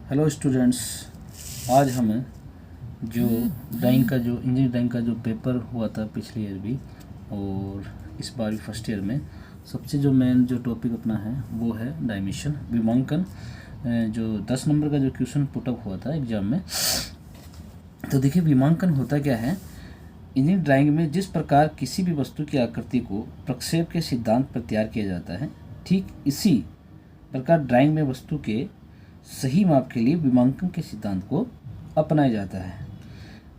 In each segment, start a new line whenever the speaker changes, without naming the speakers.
Hello students, आज हमें जो ड्राइंग का जो इंजीनियरिंग ड्राइंग का जो पेपर हुआ था पिछले ईयर भी और इस बार भी फर्स्ट ईयर में सबसे जो मेन जो टॉपिक अपना है वो है डायमेंशन विमांकन। जो 10 नंबर का जो क्वेश्चन पुटअप हुआ था एग्जाम में। तो देखिए विमांकन होता क्या है। इंजीनियरिंग ड्राइंग में जिस प्रकार किसी भी वस्तु की आकृति को प्रक्षेप के सिद्धांत पर तैयार किया जाता है, ठीक इसी प्रकार ड्राइंग में वस्तु के सही माप के लिए विमांकन के सिद्धांत को अपनाया जाता है।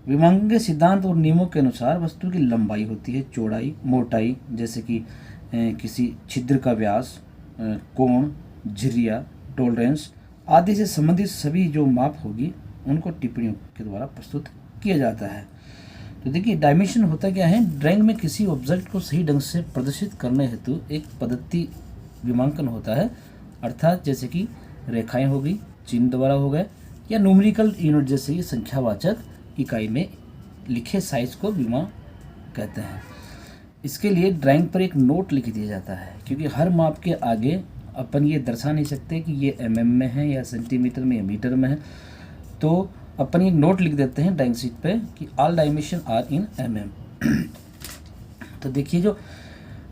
विमांकन के सिद्धांत और नियमों के अनुसार वस्तु की लंबाई होती है, चौड़ाई, मोटाई, जैसे कि किसी छिद्र का व्यास, कोण, झिर्रिया, टॉलरेंस आदि से संबंधित सभी जो माप होगी उनको टिप्पणियों के द्वारा प्रस्तुत किया जाता है। तो देखिए डायमेंशन होता क्या है। ड्राइंग में किसी ऑब्जेक्ट को सही ढंग से प्रदर्शित करने हेतु एक पद्धति विमांकन होता है, अर्थात जैसे कि रेखाएं हो गई, चिन्ह द्वारा हो गए, या न्यूमेरिकल यूनिट जैसे ये संख्यावाचक इकाई में लिखे साइज को विमा कहते हैं। इसके लिए ड्राइंग पर एक नोट लिख दिया जाता है, क्योंकि हर माप के आगे अपन ये दर्शा नहीं सकते कि ये mm में है या सेंटीमीटर में या मीटर में है। तो अपन एक नोट लिख देते हैं ड्राइंग शीट पे कि all dimension are in mm। तो देखिए जो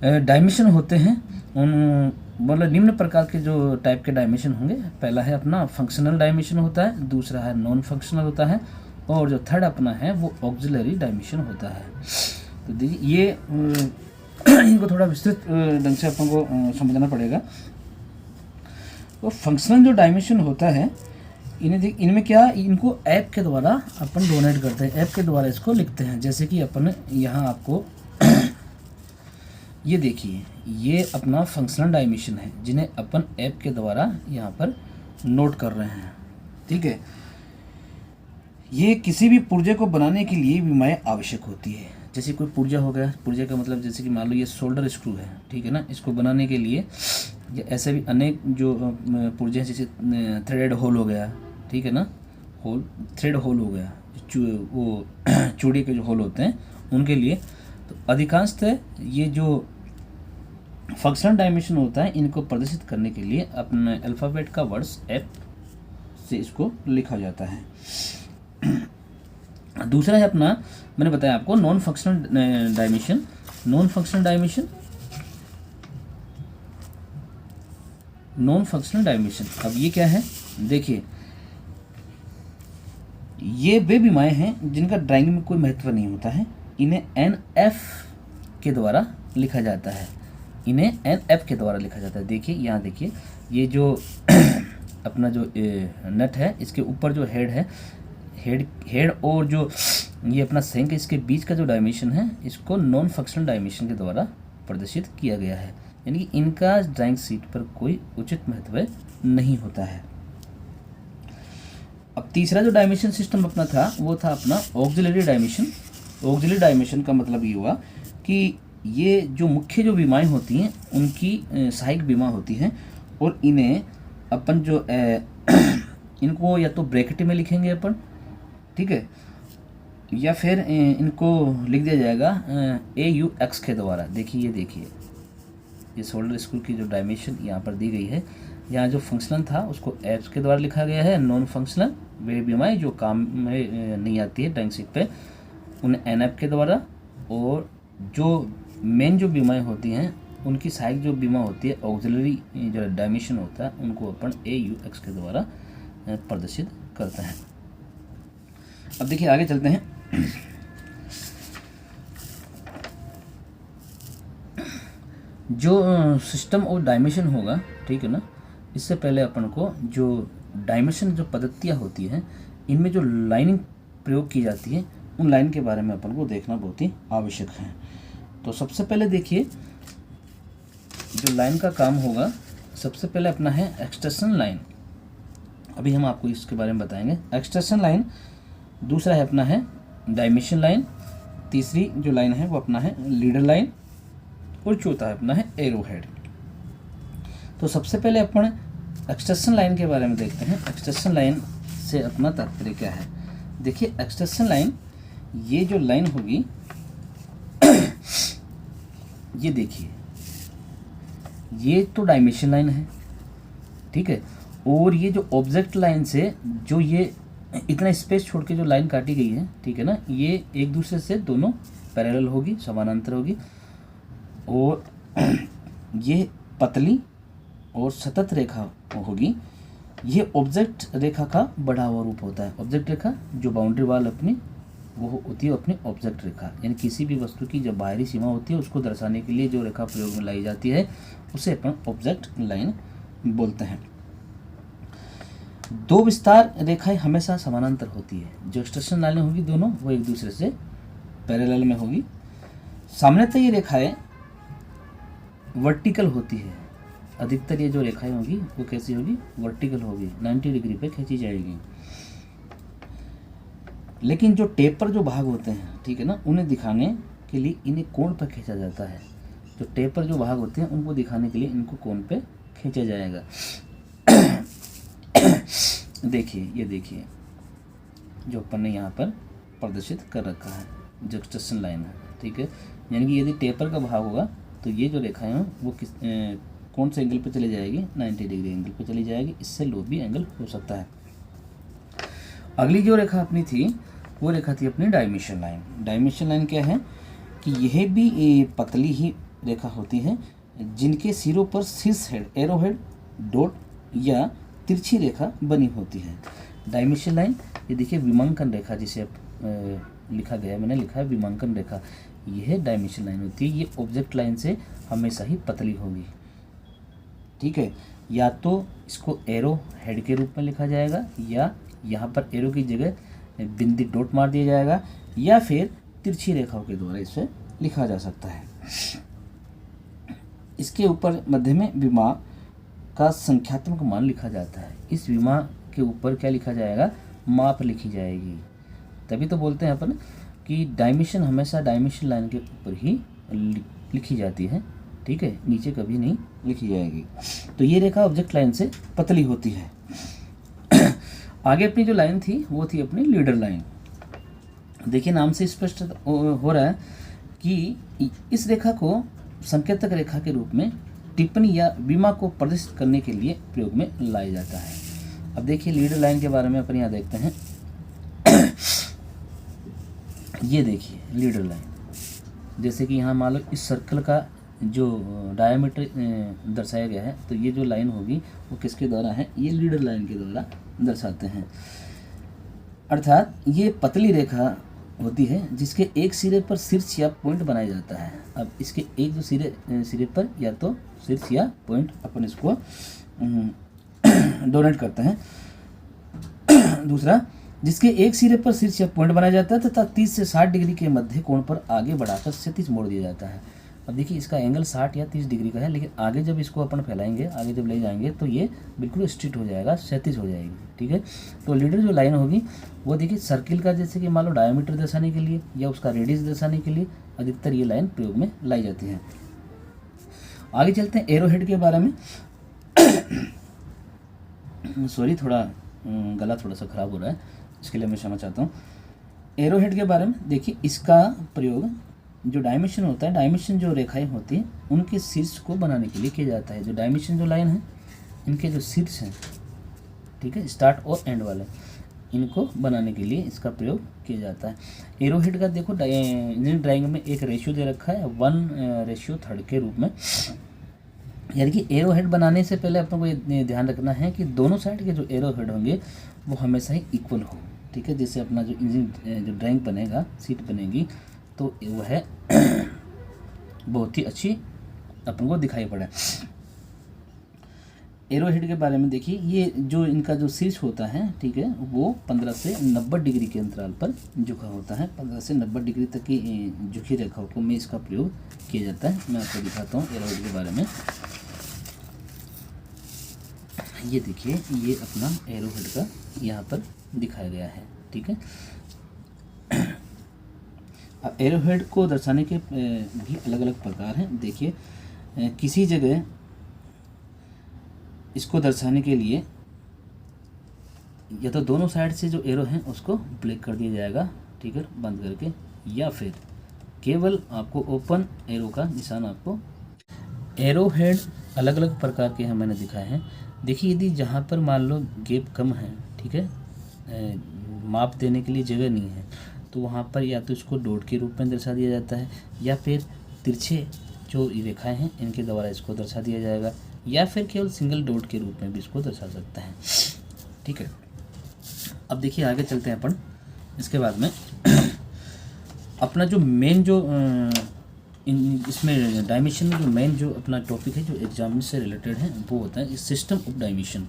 डायमेंशन होते हैं उन मतलब निम्न प्रकार के जो टाइप के डायमेंशन होंगे। पहला है अपना फंक्शनल डायमेंशन होता है, दूसरा है नॉन फंक्शनल होता है, और जो थर्ड अपना है वो ऑक्सिलरी डायमेंशन होता है। तो देखिए ये इनको थोड़ा विस्तृत ढंग से अपन को समझना पड़ेगा। तो फंक्शनल जो डायमेंशन होता है इनमें क्या, इनको ऐप के द्वारा अपन डोनेट करते हैं, ऐप के द्वारा इसको लिखते हैं। जैसे कि अपन यहाँ आपको ये देखिए, ये अपना फंक्शनल डायमेंशन है जिन्हें अपन ऐप के द्वारा यहाँ पर नोट कर रहे हैं। ठीक है, ये किसी भी पुर्जे को बनाने के लिए विमाएं आवश्यक होती है। जैसे कोई पुर्जा हो गया, पुर्जे का मतलब जैसे कि मान लो ये शोल्डर स्क्रू है, ठीक है ना। इसको बनाने के लिए ऐसे भी अनेक जो पुर्जे हैं, जैसे थ्रेड होल हो गया, ठीक है ना, होल थ्रेड होल हो गया, वो चूड़ी के जो होल होते हैं उनके लिए। तो अधिकांशतः ये जो फंक्शनल डायमेंशन होता है इनको प्रदर्शित करने के लिए अपने अल्फ़ाबेट का वर्ड्स एफ से इसको लिखा जाता है। दूसरा है अपना, मैंने बताया आपको non functional dimension. Non functional dimension अब ये क्या है, देखिए ये वे विमाएं हैं जिनका ड्राइंग में कोई महत्व नहीं होता है। इन्हें NF के द्वारा लिखा जाता है, इन्हें NF के द्वारा लिखा जाता है। देखिए यहाँ देखिए, ये जो अपना जो नट है इसके ऊपर जो हेड है, हेड और जो ये अपना सेंक है, इसके बीच का जो डायमेंशन है इसको नॉन फंक्शनल डायमेंशन के द्वारा प्रदर्शित किया गया है। यानी कि इनका ड्राइंग शीट पर कोई उचित महत्व नहीं होता है। अब तीसरा जो डायमेंशन सिस्टम अपना था वो था अपना ऑक्सिलरी डायमेंशन। ऑक्सिलरी डायमेंशन का मतलब ये हुआ कि ये जो मुख्य जो विमाएं होती हैं उनकी सहायक विमा होती हैं, और इन्हें अपन जो इनको या तो ब्रैकेट में लिखेंगे अपन, ठीक है, या फिर इनको लिख दिया जाएगा AUX के द्वारा। देखिए ये शोल्डर स्क्रू की जो डायमेंशन यहाँ पर दी गई है, यहाँ जो फंक्शनल था उसको एप्स के द्वारा लिखा गया है। नॉन फंक्शनल वे बीमाएं जो काम में नहीं आती है ड्राइंग शीट पे, उन्हें NF के द्वारा, और जो मेन जो बीमाएं होती हैं उनकी सहायक जो बीमा होती है ऑक्सिलरी जो डायमेंशन होता है उनको अपन AUX के द्वारा प्रदर्शित करते हैं। अब देखिए आगे चलते हैं। जो सिस्टम और डायमेंशन होगा, ठीक है ना, इससे पहले अपन को जो डायमेंशन जो पद्धतियाँ होती हैं इनमें जो लाइनिंग प्रयोग की जाती है उन लाइन के बारे में अपन को देखना बहुत ही आवश्यक है। तो सबसे पहले देखिए जो लाइन का काम होगा, सबसे पहले अपना है एक्सटेंशन लाइन। अभी हम आपको इसके बारे में बताएंगे। एक्सटेंशन लाइन, दूसरा है अपना है डायमेंशन लाइन, तीसरी जो लाइन है वो अपना है लीडर लाइन, और चौथा है अपना है एरो हेड। तो सबसे पहले अपन एक्सटेंशन लाइन के बारे में देखते हैं। एक्सटेंशन लाइन से अपना तात्पर्य क्या है। देखिए एक्सटेंशन लाइन, ये जो लाइन होगी ये देखिए, ये तो डायमेंशन लाइन है, ठीक है, और ये जो ऑब्जेक्ट लाइन से जो ये इतना स्पेस छोड़ के जो लाइन काटी गई है, ठीक है ना, ये एक दूसरे से दोनों पैरेलल होगी, समानांतर होगी। और ये पतली और सतत रेखा होगी। ये ऑब्जेक्ट रेखा का बढ़ा हुआ रूप होता है। ऑब्जेक्ट रेखा जो बाउंड्री वाल अपनी वो होती है अपनी ऑब्जेक्ट रेखा, यानी किसी भी वस्तु की जब बाहरी सीमा होती है उसको दर्शाने के लिए जो रेखा प्रयोग में लाई जाती है उसे अपन ऑब्जेक्ट लाइन बोलते हैं। दो विस्तार रेखाएं हमेशा समानांतर होती है। जो एक्सटेंशन लाइनें होगी दोनों वो एक दूसरे से पैरेलल में होगी। सामान्यतः ये रेखाएं वर्टिकल होती है। अधिकतर ये जो रेखाएं होगी वो कैसी होगी, वर्टिकल होगी, 90 डिग्री पे खींची जाएगी। लेकिन जो टेपर जो भाग होते हैं, ठीक है ना, उन्हें दिखाने के लिए इन्हें कोण पर खींचा जाता है। जो टेपर जो भाग होते हैं उनको दिखाने के लिए इनको कोण पे खींचा जाएगा। देखिए, ये देखिए जो अपन ने यहाँ पर प्रदर्शित कर रखा है, जो एक्सटेंशन लाइन है, ठीक है। यानी कि यदि टेपर का भाग होगा तो ये जो रेखाएं हैं वो कौन से एंगल पे चली जाएगी, 90 डिग्री एंगल पे चली जाएगी। इससे लो भी एंगल हो सकता है। अगली जो रेखा अपनी थी वो रेखा थी अपनी डायमेंशन लाइन। डायमेंशन लाइन क्या है कि यह भी पतली ही रेखा होती है जिनके सिरों पर शीर्ष हेड, एरो हेड, डॉट या तिरछी रेखा बनी होती है। डायमेंशन लाइन ये देखिए विमांकन रेखा जिसे लिखा गया, मैंने लिखा है विमांकन रेखा, यह डायमेंशन लाइन होती है। ये ऑब्जेक्ट लाइन से हमेशा ही पतली होगी, ठीक है। या तो इसको एरो हेड के रूप में लिखा जाएगा, या यहाँ पर एरो की जगह बिंदी डॉट मार दिया जाएगा, या फिर तिरछी रेखाओं के द्वारा इसे लिखा जा सकता है। इसके ऊपर मध्य में विमा का संख्यात्मक मान लिखा जाता है। इस विमा के ऊपर क्या लिखा जाएगा, माप लिखी जाएगी। तभी तो बोलते हैं अपन कि डायमेंशन हमेशा डायमेंशन लाइन के ऊपर ही लिखी जाती है, ठीक है, नीचे कभी नहीं लिखी जाएगी। तो ये रेखा ऑब्जेक्ट लाइन से पतली होती है। आगे अपनी जो लाइन थी वो थी अपनी लीडर लाइन। देखिए नाम से स्पष्ट हो रहा है कि इस रेखा को संकेतक रेखा के रूप में टिप्पणी या विमा को प्रदर्शित करने के लिए प्रयोग में लाया जाता है। अब देखिए लीडर लाइन के बारे में अपन यहाँ देखते हैं। ये देखिए लीडर लाइन, जैसे कि यहाँ मान लो इस सर्कल का जो डायमीटर दर्शाया गया है, तो ये जो लाइन होगी वो किसके द्वारा है, ये लीडर लाइन के द्वारा दर्शाते हैं। अर्थात ये पतली रेखा होती है जिसके एक सिरे पर शीर्ष या पॉइंट बनाया जाता है। अब इसके एक दो सिरे पर या तो शीर्ष या पॉइंट अपन इसको डोनेट करते हैं। दूसरा, जिसके एक सिरे पर शीर्ष या पॉइंट बनाया जाता है तथा 30 से 60 डिग्री के मध्य कोण पर आगे बढ़ाकर क्षैतिज मोड़ दिया जाता है। अब देखिए इसका एंगल 60 या 30 डिग्री का है, लेकिन आगे जब इसको अपन फैलाएंगे, आगे जब ले जाएंगे तो ये बिल्कुल स्ट्रेट हो जाएगा, क्षैतिज हो जाएगी, ठीक है। तो लीडर जो लाइन होगी वो देखिए सर्किल का जैसे कि मान लो डायमीटर दर्शाने के लिए या उसका रेडियस दर्शाने के लिए अधिकतर ये लाइन प्रयोग में लाई जाती है। आगे चलते हैं एरो हेड के बारे में। सॉरी, थोड़ा गला थोड़ा सा खराब हो रहा है, इसके लिए मैं क्षमा चाहता हूँ। एरो हेड के बारे में देखिए, इसका प्रयोग जो डायमेंशन होता है, डायमेंशन जो रेखाएं होती हैं उनके शीर्ष को बनाने के लिए किया जाता है। जो डायमेंशन जो लाइन है इनके जो शीर्ष हैं, ठीक है, स्टार्ट और एंड वाले, इनको बनाने के लिए इसका प्रयोग किया जाता है। एरो हेड का देखो इंजीनियरिंग ड्राइंग में एक रेशियो दे रखा है 1:3 के रूप में। यानी कि एरो हेड बनाने से पहले अपन को ये ध्यान रखना है कि दोनों साइड के जो एरो हेड होंगे वो हमेशा ही इक्वल हो, ठीक है। जैसे अपना जो इंजीनियरिंग जो ड्राइंग बनेगा, सीट बनेगी, तो वह बहुत ही अच्छी अपन को दिखाई पड़े। एरो हेड के बारे में देखिए, ये जो इनका जो शीर्ष होता है, ठीक है, वो 15 से 90 डिग्री के अंतराल पर झुका होता है। 15 से 90 डिग्री तक की झुकी रेखाओं को में इसका प्रयोग किया जाता है। मैं आपको दिखाता हूँ एरो हेड के बारे में। ये देखिए, ये अपना एरो हेड का यहाँ पर दिखाया गया है, ठीक है। अब एरो हेड को दर्शाने के भी अलग अलग प्रकार हैं। देखिए, किसी जगह इसको दर्शाने के लिए या तो दोनों साइड से जो एरो हैं उसको ब्लैक कर दिया जाएगा, ठीक है, बंद करके, या फिर केवल आपको ओपन एरो का निशान आपको। एरो हेड अलग अलग प्रकार के हैं, मैंने दिखाए हैं। देखिए यदि जहाँ पर मान लो गैप कम है, ठीक है, माप देने के लिए जगह नहीं है, तो वहाँ पर या तो इसको डॉट के रूप में दर्शा दिया जाता है, या फिर तिरछे जो रेखाएं हैं इनके द्वारा इसको दर्शा दिया जाएगा, या फिर केवल सिंगल डॉट के रूप में भी इसको दर्शा सकता है। ठीक है, अब देखिए आगे चलते हैं अपन। इसके बाद में अपना जो मेन जो इसमें डायमेंशन में जो मेन जो अपना टॉपिक है जो एग्जाम से रिलेटेड है वो होता है सिस्टम ऑफ डायमेंशन।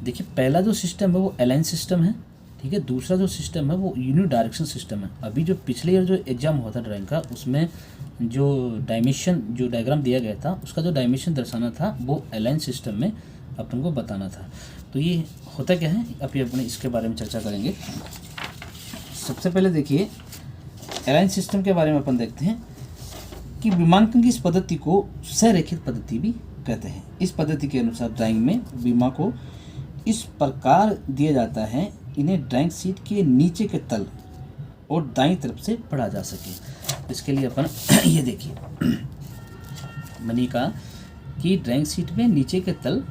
देखिए पहला जो सिस्टम है वो अलाइन सिस्टम है, ठीक है। दूसरा जो सिस्टम है वो यूनि डायरेक्शन सिस्टम है। अभी जो पिछले ईयर जो एग्जाम हुआ था ड्राइंग का, उसमें जो डायमेंशन जो डायग्राम दिया गया था उसका जो डायमेंशन दर्शाना था वो अलाइन सिस्टम में अपन को बताना था। तो ये होता क्या है, अभी अपने इसके बारे में चर्चा करेंगे। सबसे पहले देखिए अलाइन सिस्टम के बारे में अपन देखते हैं कि विमांकन की इस पद्धति को संरेखित पद्धति भी कहते हैं। इस पद्धति के अनुसार ड्राइंग में विमा को इस प्रकार दिया जाता है, इन्हें ड्राइंग शीट के नीचे के तल और दाईं तरफ से पढ़ा जा सके। इसके लिए अपन ये देखिए मैंने कहा कि ड्राइंग शीट में नीचे के तल,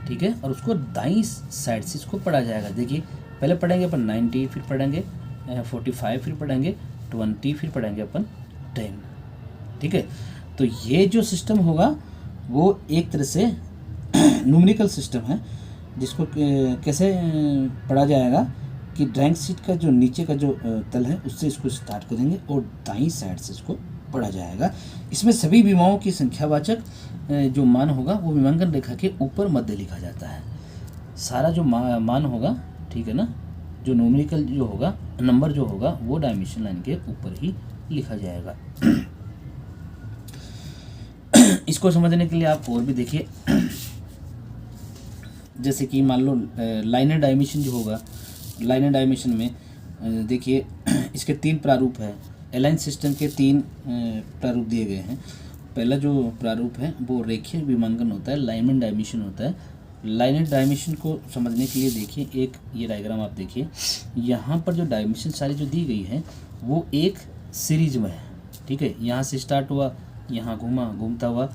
ठीक है, और उसको दाईं साइड से इसको पढ़ा जाएगा। देखिए पहले पढ़ेंगे अपन 90, फिर पढ़ेंगे 45, फिर पढ़ेंगे 20, फिर पढ़ेंगे अपन 10। ठीक है, तो ये जो सिस्टम होगा वो एक तरह से न्यूमेरिकल सिस्टम है, जिसको कैसे पढ़ा जाएगा कि ड्राइंग शीट का जो नीचे का जो तल है उससे इसको स्टार्ट करेंगे और दाईं साइड से इसको पढ़ा जाएगा। इसमें सभी विमाओं की संख्यावाचक जो मान होगा वो विमांकन रेखा के ऊपर मध्य लिखा जाता है। सारा जो मान होगा, ठीक है ना, जो न्यूमेरिकल जो होगा नंबर जो होगा वो डायमेंशन लाइन के ऊपर ही लिखा जाएगा। इसको समझने के लिए आप और भी देखिए, जैसे कि मान लो लाइनर डायमेंशन जो होगा, लाइनर डायमेंशन में देखिए इसके 3 प्रारूप है। अलाइन सिस्टम के 3 प्रारूप दिए गए हैं। पहला जो प्रारूप है वो रेखीय विमांकन होता है, लाइनर डायमेंशन होता है। लाइनर डायमेंशन को समझने के लिए देखिए एक ये डायग्राम आप देखिए, यहाँ पर जो डायमेंशन सारी जो दी गई है वो एक सीरीज में है। ठीक है, यहाँ से स्टार्ट हुआ, यहाँ घूमा, घूमता हुआ,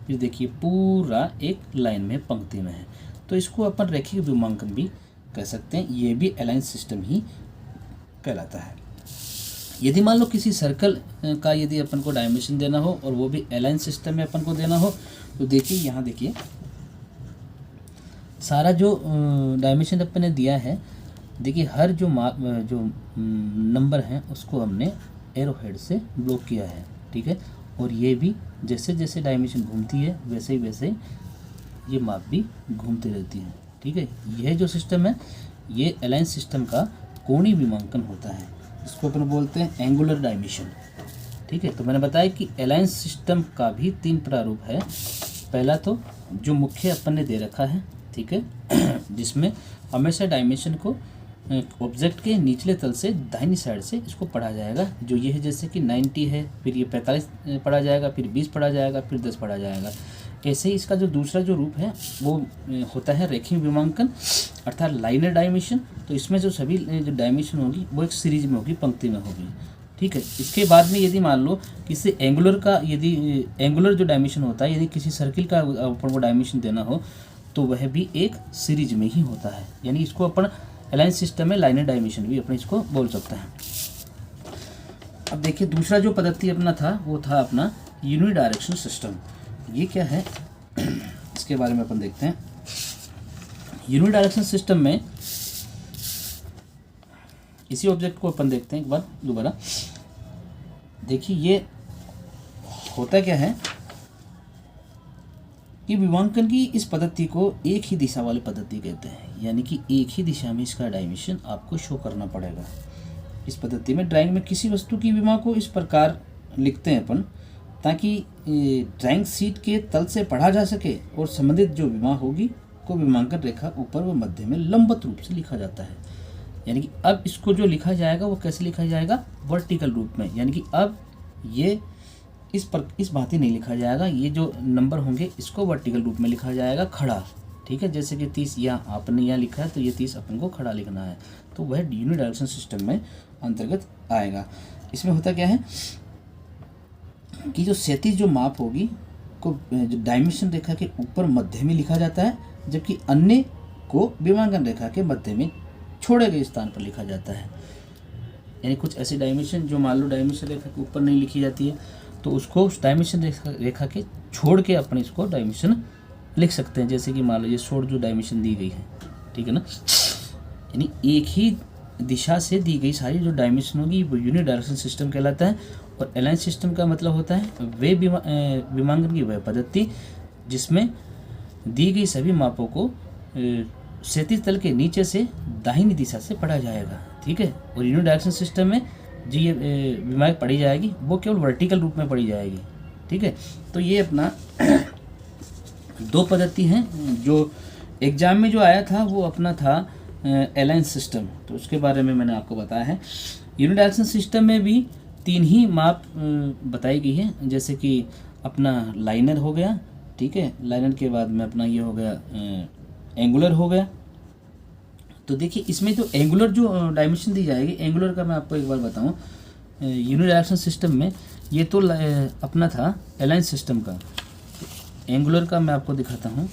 फिर देखिए पूरा एक लाइन में पंक्ति में है। तो इसको अपन रेखीय विमांकन भी कह सकते हैं, ये भी अलाइन सिस्टम ही कहलाता है। यदि मान लो किसी सर्कल का यदि अपन को डायमेंशन देना हो और वो भी अलाइन सिस्टम में अपन को देना हो, तो देखिए यहाँ देखिए सारा जो डायमेंशन अपन ने दिया है, देखिए हर जो नंबर हैं उसको हमने एरो हेड से ब्लॉक किया है। ठीक है, और ये भी जैसे जैसे डायमेंशन घूमती है वैसे ही वैसे ये माप भी घूमती रहती है। ठीक है, यह जो सिस्टम है ये अलाइन सिस्टम का कोणीय विमांकन होता है, इसको अपन बोलते हैं एंगुलर डायमेंशन। ठीक है, तो मैंने बताया कि अलाइन सिस्टम का भी 3 प्रारूप है। पहला तो जो मुख्य अपन ने दे रखा है, ठीक है, जिसमें हमेशा डायमेंशन को ऑब्जेक्ट के निचले तल से दाहिनी साइड से इसको पढ़ा जाएगा। जो ये है जैसे कि 90 है, फिर ये 45 पढ़ा जाएगा, फिर 20 पढ़ा जाएगा, फिर 10 पढ़ा जाएगा। ऐसे ही इसका जो दूसरा जो रूप है वो होता है रेखीय विमांकन अर्थात लाइनर डायमेंशन। तो इसमें जो सभी जो डायमेंशन होगी वो एक सीरीज में होगी, पंक्ति में होगी। ठीक है, इसके बाद में यदि मान लो किसी एंगुलर का यदि एंगुलर जो डायमेंशन होता है, यदि किसी सर्किल का ऊपर वो डायमेंशन देना हो तो वह भी एक सीरीज में ही होता है। यानी इसको अपन अलाइन सिस्टम में लाइनर डायमेंशन भी अपने इसको बोल सकते हैं। अब देखिए दूसरा जो पद्धति अपना था वो था अपना यूनि डायरेक्शन सिस्टम। ये क्या है इसके बारे में अपन देखते हैं। यूनि डायरेक्शन सिस्टम में इसी ऑब्जेक्ट को अपन देखते हैं एक बार दोबारा। देखिए ये होता क्या है कि विमांकन की इस पद्धति को एक ही दिशा वाली पद्धति कहते हैं, यानी कि एक ही दिशा में इसका डायमेंशन आपको शो करना पड़ेगा। इस पद्धति में ड्राइंग में किसी वस्तु की विमा को इस प्रकार लिखते हैं अपन ताकि ड्राइंग शीट के तल से पढ़ा जा सके और संबंधित जो विमा होगी को विमांकन रेखा ऊपर व मध्य में लंबवत रूप से लिखा जाता है। यानी कि अब इसको जो लिखा जाएगा वो कैसे लिखा जाएगा, वर्टिकल रूप में। यानी कि अब ये इस भांति नहीं लिखा जाएगा, ये जो नंबर होंगे इसको वर्टिकल रूप में लिखा जाएगा खड़ा। ठीक है, जैसे कि 30 यहाँ आपने यहाँ लिखा है तो ये 30 अपन को खड़ा लिखना है, तो वह यूनि डायरेक्शन सिस्टम में अंतर्गत आएगा। इसमें होता क्या है कि जो क्षैतिज जो माप होगी को जो डायमेंशन रेखा के ऊपर मध्य में लिखा जाता है जबकि अन्य को विमांकन रेखा के मध्य में छोड़े गए स्थान पर लिखा जाता है। यानी कुछ ऐसी डायमेंशन जो मान लो डायमेंशन रेखा के ऊपर नहीं लिखी जाती है, तो उसको उस डायमेंशन रेखा के छोड़ के अपन इसको डायमेंशन लिख सकते हैं। जैसे कि मान लो ये शॉर्ट जो डायमेंशन दी गई है, ठीक है ना, यानी एक ही दिशा से दी गई सारी जो डायमेंशन होगी वो यूनि डायरेक्शन सिस्टम कहलाता है। और अलाइन सिस्टम का मतलब होता है वे विमांकन की वह पद्धति जिसमें दी गई सभी मापों को क्षैतिज तल के नीचे से दाहिनी दिशा से पढ़ा जाएगा, ठीक है। और यूनि डायरेक्शन सिस्टम में जो ये विमांक पढ़ी जाएगी वो केवल वर्टिकल रूप में पढ़ी जाएगी, ठीक है। तो ये अपना दो पद्धति हैं। जो एग्जाम में जो आया था वो अपना था अलाइन सिस्टम, तो उसके बारे में मैंने आपको बताया है। यूनि डायरेक्शन सिस्टम में भी 3 ही माप बताई गई है, जैसे कि अपना लाइनर हो गया, ठीक है, लाइनर के बाद में अपना ये हो गया एंगुलर हो गया। तो देखिए इसमें जो एंगुलर जो डायमेंशन दी जाएगी, एंगुलर का मैं आपको एक बार बताऊं, यूनि डायरेक्शन सिस्टम में ये तो अपना था अलाइन सिस्टम का। एंगुलर का मैं आपको दिखाता हूं।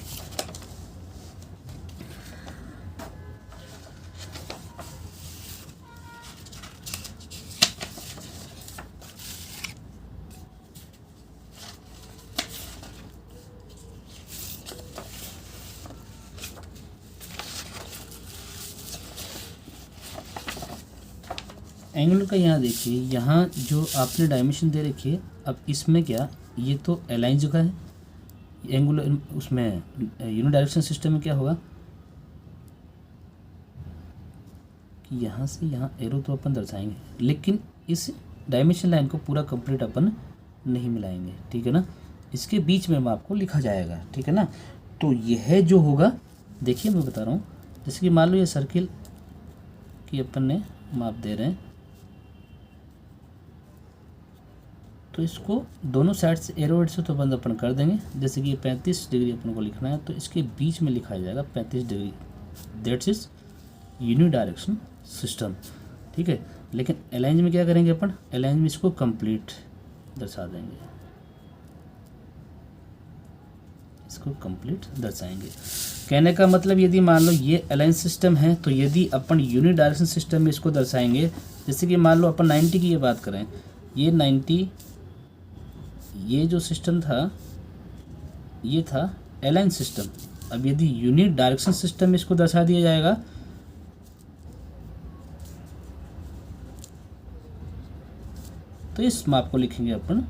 एंगुलर का यहाँ देखिए, यहाँ जो आपने डायमेंशन दे रखी है, अब इसमें क्या, ये तो अलाइन जगह है, एंगुलर उसमें यूनि डायरेक्शन सिस्टम में क्या होगा कि यहाँ से यहाँ एरो तो अपन दर्शाएंगे, लेकिन इस डायमेंशन लाइन को पूरा कंप्लीट अपन नहीं मिलाएंगे, ठीक है ना। इसके बीच में आपको लिखा जाएगा, ठीक है ना। तो यह जो होगा, देखिए मैं बता रहा हूँ, जैसे कि मान लो ये सर्किल की अपन ने माप दे रहे हैं, तो इसको दोनों साइड से एरो से तो बंद अपन कर देंगे। जैसे कि ये 35 डिग्री अपन को लिखना है, तो इसके बीच में लिखा जाएगा 35 degree, that's is uni direction system, ठीक है। लेकिन अलाइन में क्या करेंगे अपन, अलाइन में इसको कंप्लीट दर्शा देंगे, इसको कंप्लीट दर्शाएंगे। कहने का मतलब यदि मान लो ये अलाइन सिस्टम है, तो यदि अपन यूनि डायरेक्शन सिस्टम में इसको दर्शाएंगे, जैसे कि मान लो अपन 90 की ये बात करें, ये 90, ये जो सिस्टम था ये था अलाइन सिस्टम। अब यदि यूनि डायरेक्शन सिस्टम में इसको दर्शा दिया जाएगा, तो इस माप को लिखेंगे अपन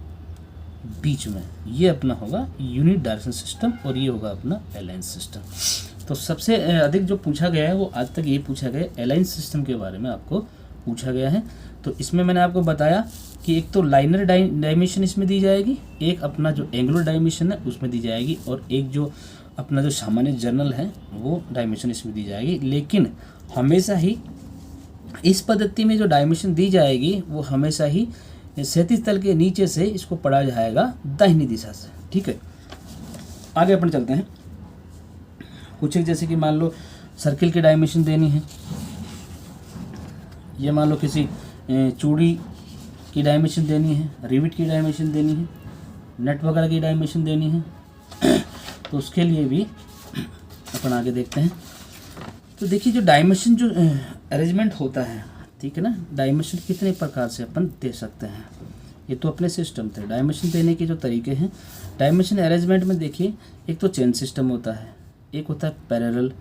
बीच में, ये अपना होगा यूनि डायरेक्शन सिस्टम और ये होगा अपना अलाइन सिस्टम। तो सबसे अधिक जो पूछा गया है वो आज तक ये पूछा गया अलाइन सिस्टम के बारे में आपको पूछा गया है। तो इसमें मैंने आपको बताया कि एक तो लाइनर डायमेंशन इसमें दी जाएगी, एक अपना जो एंगुलर डायमेंशन है उसमें दी जाएगी, और एक जो अपना जो सामान्य जर्नल है वो डायमेंशन इसमें दी जाएगी। लेकिन हमेशा ही इस पद्धति में जो डायमेंशन दी जाएगी वो हमेशा ही क्षैतिज तल के नीचे से इसको पढ़ा जाएगा दाहिनी दिशा से, ठीक है। आगे अपन चलते हैं। कुछ एक जैसे कि मान लो सर्किल की डायमेंशन देनी है, ये मान लो किसी चूड़ी की डायमेंशन देनी है, रिविट की डायमेंशन देनी है, नट वगैरह की डायमेंशन देनी है, तो उसके लिए भी अपन आगे देखते हैं। तो देखिए जो डायमेंशन जो अरेंजमेंट होता है, ठीक है ना, डायमेंशन कितने प्रकार से अपन दे सकते हैं, ये तो अपने सिस्टम थे। डायमेंशन देने के जो तरीके हैं, डायमेंशन अरेंजमेंट में देखिए, एक तो चेन सिस्टम होता है, एक होता है पैरेलल,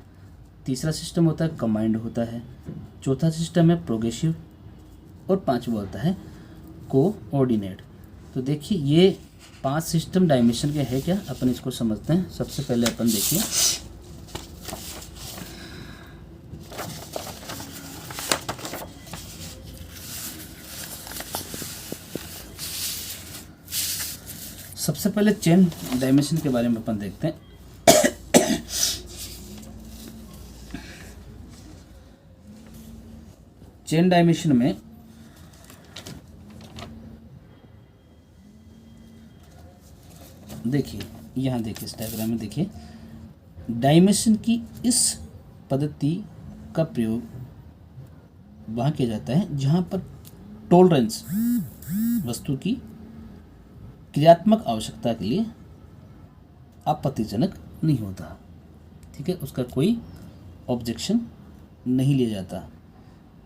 तीसरा सिस्टम होता है कंबाइंड होता है, चौथा सिस्टम है प्रोग्रेसिव, और पांचवा होता है कोऑर्डिनेट। तो देखिए ये 5 सिस्टम डायमेंशन के है क्या, अपन इसको समझते हैं। सबसे पहले अपन देखिए सबसे पहले चेन डायमेंशन के बारे में अपन देखते हैं। चेन डायमेंशन में देखिए, यहाँ देखिए इस डायग्राम में देखिए, डायमेंशन की इस पद्धति का प्रयोग वहाँ किया जाता है जहाँ पर टॉलरेंस वस्तु की क्रियात्मक आवश्यकता के लिए आपत्तिजनक नहीं होता, ठीक है, उसका कोई ऑब्जेक्शन नहीं लिया जाता।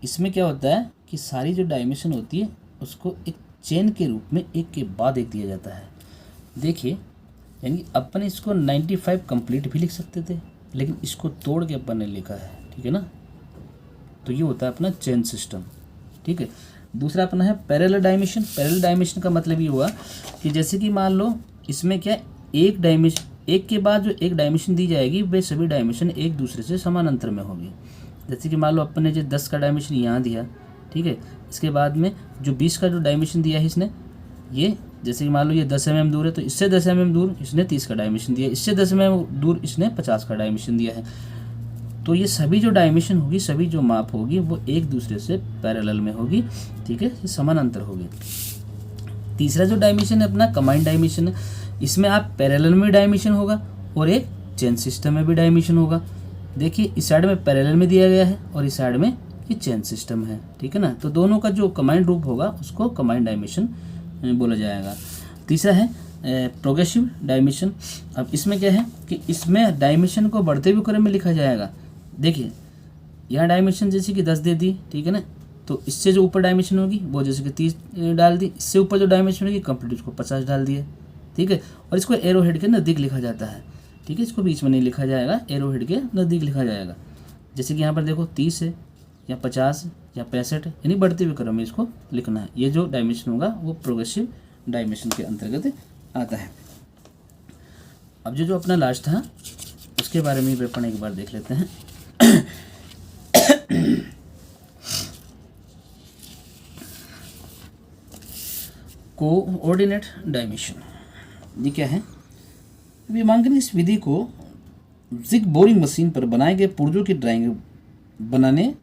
इसमें क्या होता है कि सारी जो डायमेंशन होती है उसको एक चेन के रूप में एक के बाद एक दिया जाता है। देखिए, यानी अपन इसको 95 कंप्लीट भी लिख सकते थे, लेकिन इसको तोड़ के अपन ने लिखा है, ठीक है ना। तो ये होता है अपना चेन सिस्टम, ठीक है। दूसरा अपना है पैरेलल डायमेंशन। पैरेलल डायमेंशन का मतलब ये हुआ कि जैसे कि मान लो इसमें क्या एक डायमेंशन, एक के बाद जो एक डायमेंशन दी जाएगी वे सभी डायमेंशन एक दूसरे से समान अंतर में होगी। जैसे कि मान लो अपन ने जो 10 का डायमेंशन यहाँ दिया, ठीक है, इसके बाद में जो 20 का जो डायमेंशन दिया है इसने, ये जैसे कि मान लो ये 10 mm दूर है तो इससे 10 mm दूर इसने 30 का डायमेंशन दिया, इससे 10 mm दूर इसने 50 का डायमेंशन दिया है। तो ये सभी जो डायमेंशन होगी, सभी जो माप होगी वो एक दूसरे से पैरेलल में होगी, ठीक है, ये समानांतर होगी। तीसरा जो डायमेंशन है अपना कंबाइंड डायमेंशन है। इसमें आप पैरेलल में डायमेंशन होगा और एक चेन सिस्टम में भी डायमेंशन होगा। देखिए, इस साइड में पैरेलल में दिया गया है और इस साइड में ये चेन सिस्टम है, ठीक है ना। तो दोनों का जो कंबाइंड रूप होगा उसको कंबाइंड डायमेंशन बोला जाएगा। तीसरा है प्रोग्रेसिव डायमेंशन। अब इसमें क्या है कि इसमें डायमेंशन को बढ़ते हुए क्रम में लिखा जाएगा। देखिए, यहाँ डायमेंशन जैसे कि 10 दे दी, ठीक है ना, तो इससे जो ऊपर डायमेंशन होगी वो जैसे कि 30 डाल दी, इससे ऊपर जो डायमेंशन होगी कंप्लीट उसको 50 डाल दिए, ठीक है। और इसको एरो हेड के नज़दीक लिखा जाता है, ठीक है, इसको बीच में नहीं लिखा जाएगा, एरो हेड के नज़दीक लिखा जाएगा। जैसे कि यहाँ पर देखो 30 है या 50 या 65 है, यानी बढ़ते हुए क्रम में इसको लिखना है। ये जो डायमेंशन होगा वो प्रोग्रेसिव डायमेंशन के अंतर्गत आता है। अब जो अपना लास्ट था उसके बारे में भी अपन एक बार देख लेते हैं। कोऑर्डिनेट डायमेंशन, ये क्या है? विमांकन इस विधि को जिग बोरिंग मशीन पर बनाए गए पुर्जों की ड्राइंग बनाने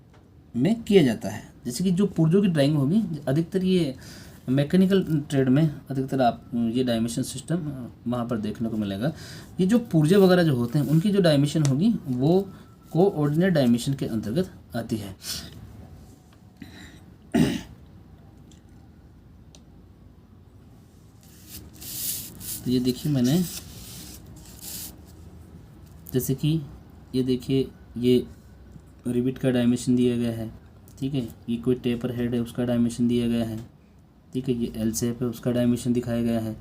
में किया जाता है। जैसे कि जो पुर्जों की ड्राइंग होगी, अधिकतर ये मैकेनिकल ट्रेड में अधिकतर आप ये डायमेंशन सिस्टम वहाँ पर देखने को मिलेगा। ये जो पुर्जे वगैरह जो होते हैं उनकी जो डायमेंशन होगी वो कोऑर्डिनेट डायमेंशन के अंतर्गत आती है। तो ये देखिए, मैंने जैसे कि ये देखिए, ये रिविट का डायमेंशन दिया गया है, ठीक है, ये कोई टेपर हेड है उसका डायमेंशन दिया गया है, ठीक है, ये एल शेप है उसका डायमेंशन दिखाया गया है।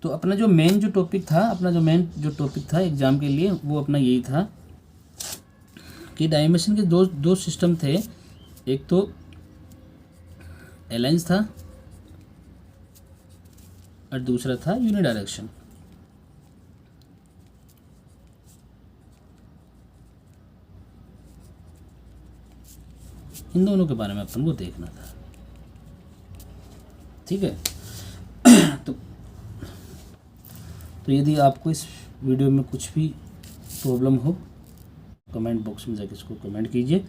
तो अपना जो मेन जो टॉपिक था एग्जाम के लिए वो अपना यही था कि डायमेंशन के दो सिस्टम थे। एक तो अलाइंस था और दूसरा था यूनिडायरेक्शन। इन दोनों के बारे में अपन को देखना था, ठीक है। तो यदि आपको इस वीडियो में कुछ भी प्रॉब्लम हो, कमेंट बॉक्स में जाके इसको कमेंट कीजिए।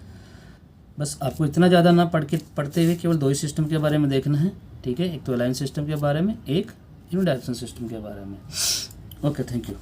बस आपको इतना ज़्यादा ना पढ़ते हुए केवल 2 ही सिस्टम के बारे में देखना है, ठीक है, एक तो अलाइन सिस्टम के बारे में, एक यूनिडायरेक्शन सिस्टम के बारे में। Okay, thank you.